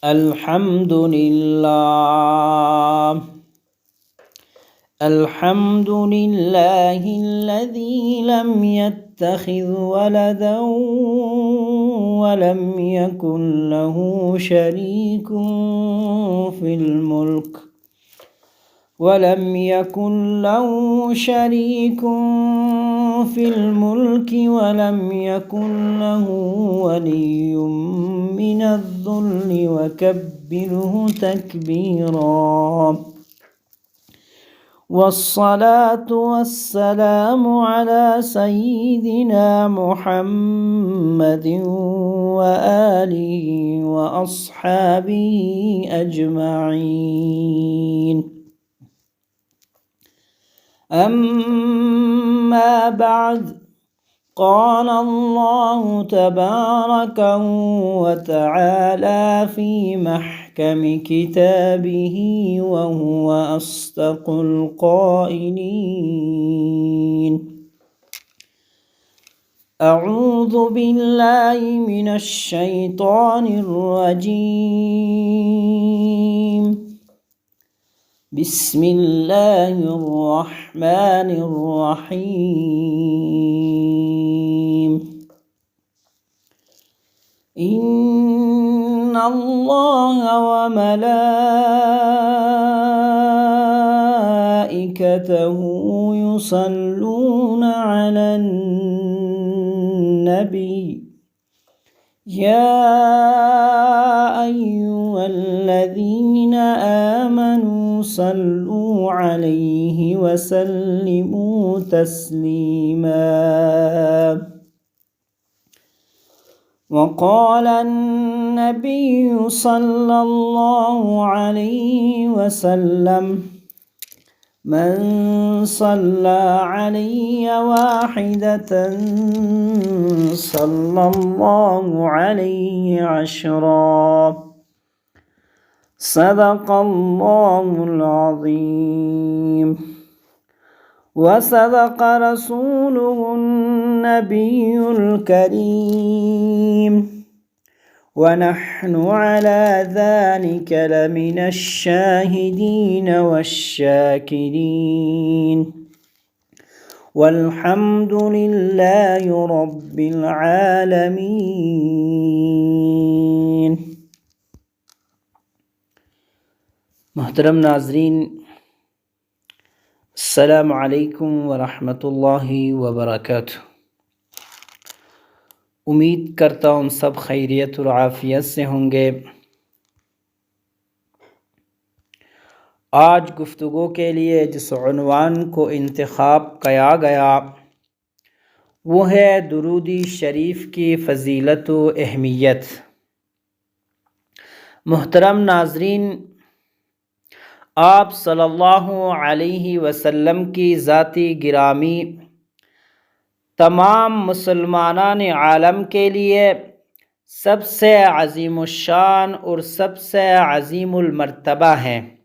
الحمد لله الحمد لله الذي لم يتخذ ولدا ولم يكن له شريك في الملك ولم يكن له ولي من الذل وكبره تكبيرا. والصلاة والسلام على سيدنا محمد وآله وأصحابه أجمعين. أما بعد، قال الله تبارك وتعالى في محكم كتابه وهو أصدق القائلين: أعوذ بالله من الشيطان الرجيم. بسم الله الرحمن الرحيم. إن الله وملائكته يصلون على النبي يا أيها الذين آمنوا صلوا عليه وسلموا تسليما. وقال النبي صلى الله عليه وسلم: من صلى علي واحدة صلى الله عليه عشرا. صدق الله العظيم. وصدق رسوله النبي الكريم. ونحن على ذلك لمن الشاهدين والشاكرين. والحمد لله رب العالمين. محترم ناظرین، السلام علیکم ورحمۃ اللہ وبرکاتہ۔ امید کرتا ہوں سب خیریت اور عافیت سے ہوں گے۔ آج گفتگو کے لیے جس عنوان کو انتخاب کیا گیا وہ ہے درود شریف کی فضیلت و اہمیت۔ محترم ناظرین، آپ صلی اللہ علیہ وسلم کی ذاتی گرامی تمام مسلمانان عالم کے لیے سب سے عظیم الشان اور سب سے عظیم المرتبہ ہیں۔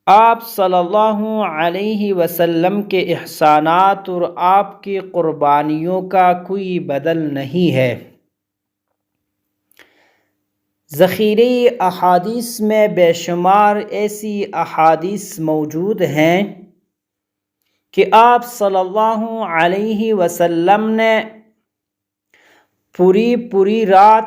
آپ صلی اللہ علیہ وسلم کے احسانات اور آپ کی قربانیوں کا کوئی بدل نہیں ہے۔ ذخیرہ احادیث میں بے شمار ایسی احادیث موجود ہیں کہ آپ صلی اللہ علیہ وسلم نے پوری رات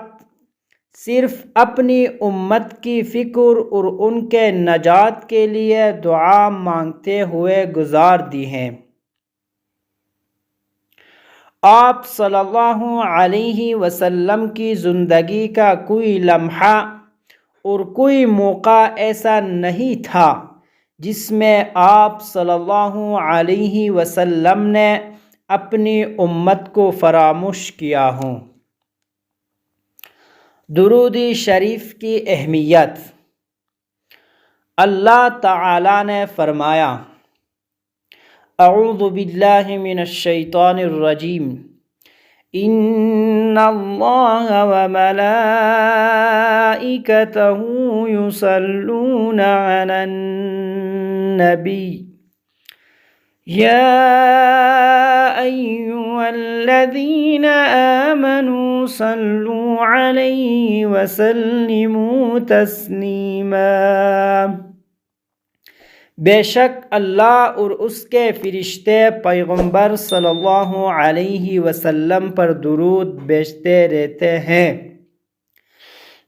صرف اپنی امت کی فکر اور ان کے نجات کے لیے دعا مانگتے ہوئے گزار دی ہیں۔ آپ صلی اللہ علیہ وسلم کی زندگی کا کوئی لمحہ اور کوئی موقع ایسا نہیں تھا جس میں آپ صلی اللہ علیہ وسلم نے اپنی امت کو فراموش کیا ہو۔ درود شریف کی اہمیت۔ اللہ تعالی نے فرمایا: اعوذ باللہ من الشیطان الرجیم ان اللہ وملائکتہ یصلون علی النبی یا ایہا الذین آمنوا صلوا عليه وسلموا تسلیما۔ بے شک اللہ اور اس کے فرشتے پیغمبر صلی اللہ علیہ وسلم پر درود بھیجتے رہتے ہیں،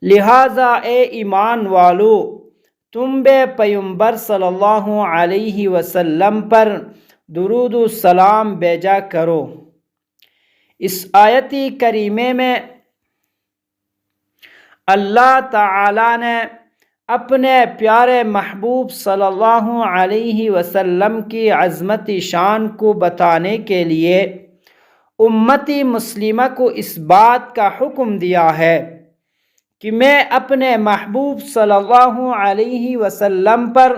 لہٰذا اے ایمان والو تم بھی پیغمبر صلی اللہ علیہ وسلم پر درود و سلام بھیجا کرو۔ اس آیتی کریمے میں اللہ تعالیٰ نے اپنے پیارے محبوب صلی اللہ علیہ وسلم کی عظمتی شان کو بتانے کے لیے امتی مسلمہ کو اس بات کا حکم دیا ہے کہ میں اپنے محبوب صلی اللہ علیہ وسلم پر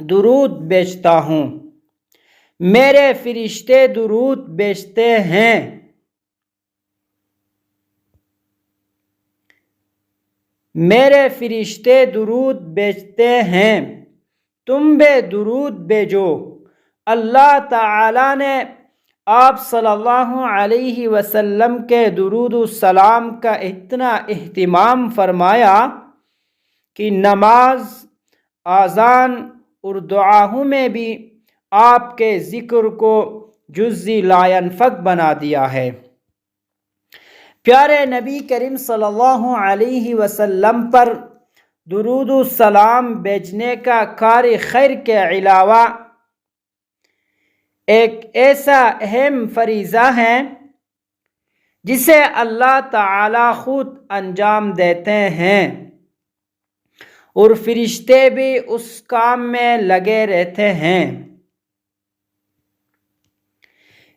درود بھیجتا ہوں، میرے فرشتے درود بھیجتے ہیں۔ میرے فرشتے درود بھیجتے ہیں، تم بھی درود بھیجو۔ اللہ تعالیٰ نے آپ صلی اللہ علیہ وسلم کے درود و سلام کا اتنا اہتمام فرمایا کہ نماز، اذان اور دعاؤں میں بھی آپ کے ذکر کو جزئی لا ينفک بنا دیا ہے۔ پیارے نبی کریم صلی اللہ علیہ وسلم پر درود و سلام بھیجنے کا کار خیر کے علاوہ ایک ایسا اہم فریضہ ہے جسے اللہ تعالی خود انجام دیتے ہیں اور فرشتے بھی اس کام میں لگے رہتے ہیں۔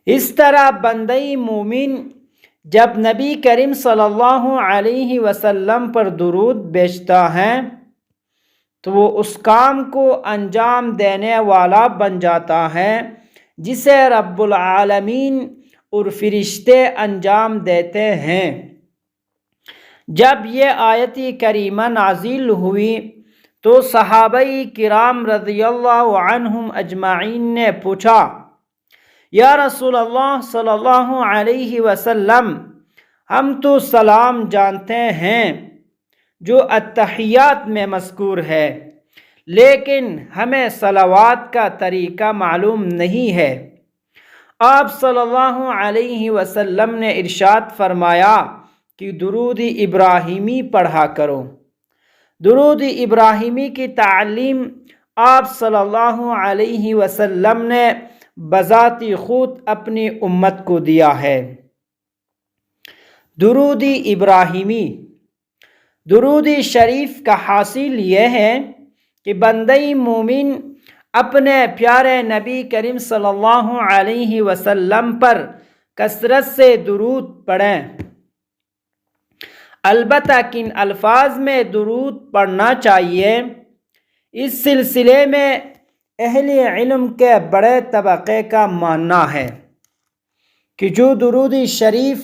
اس طرح بندہ مومن جب نبی کریم صلی اللہ علیہ وسلم پر درود بھیجتا ہے تو وہ اس کام کو انجام دینے والا بن جاتا ہے جسے رب العالمین اور فرشتے انجام دیتے ہیں۔ جب یہ آیت کریمہ نازل ہوئی تو صحابہ کرام رضی اللہ عنہم اجمعین نے پوچھا، یا رسول اللہ صلی اللہ علیہ وسلم، ہم تو سلام جانتے ہیں جو التحیات میں مذکور ہے، لیکن ہمیں صلوات کا طریقہ معلوم نہیں ہے۔ آپ صلی اللہ علیہ وسلم نے ارشاد فرمایا کہ درود ابراہیمی پڑھا کرو۔ درود ابراہیمی کی تعلیم آپ صلی اللہ علیہ وسلم نے بذات خود اپنی امت کو دیا ہے۔ درود ابراہیمی، درود شریف کا حاصل یہ ہے کہ بندہ مومن اپنے پیارے نبی کریم صلی اللہ علیہ وسلم پر کثرت سے درود پڑھیں۔ البتہ کن الفاظ میں درود پڑھنا چاہیے، اس سلسلے میں اہل علم کے بڑے طبقے کا ماننا ہے کہ جو درود شریف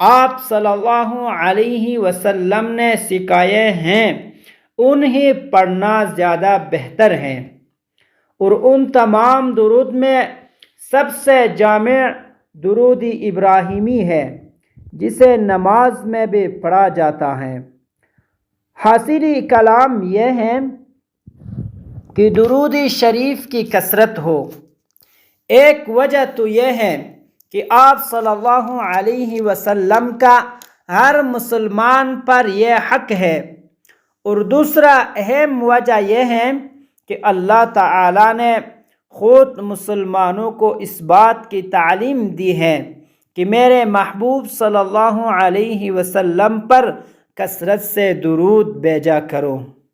آپ صلی اللہ علیہ وسلم نے سکھائے ہیں انہیں پڑھنا زیادہ بہتر ہے، اور ان تمام درود میں سب سے جامع درود ابراہیمی ہے جسے نماز میں بھی پڑھا جاتا ہے۔ حاصل کلام یہ ہے کہ درود شریف کی کثرت ہو۔ ایک وجہ تو یہ ہے کہ آپ صلی اللہ علیہ وسلم کا ہر مسلمان پر یہ حق ہے، اور دوسرا اہم وجہ یہ ہے کہ اللہ تعالی نے خود مسلمانوں کو اس بات کی تعلیم دی ہے کہ میرے محبوب صلی اللہ علیہ وسلم پر کثرت سے درود بھیجا کرو۔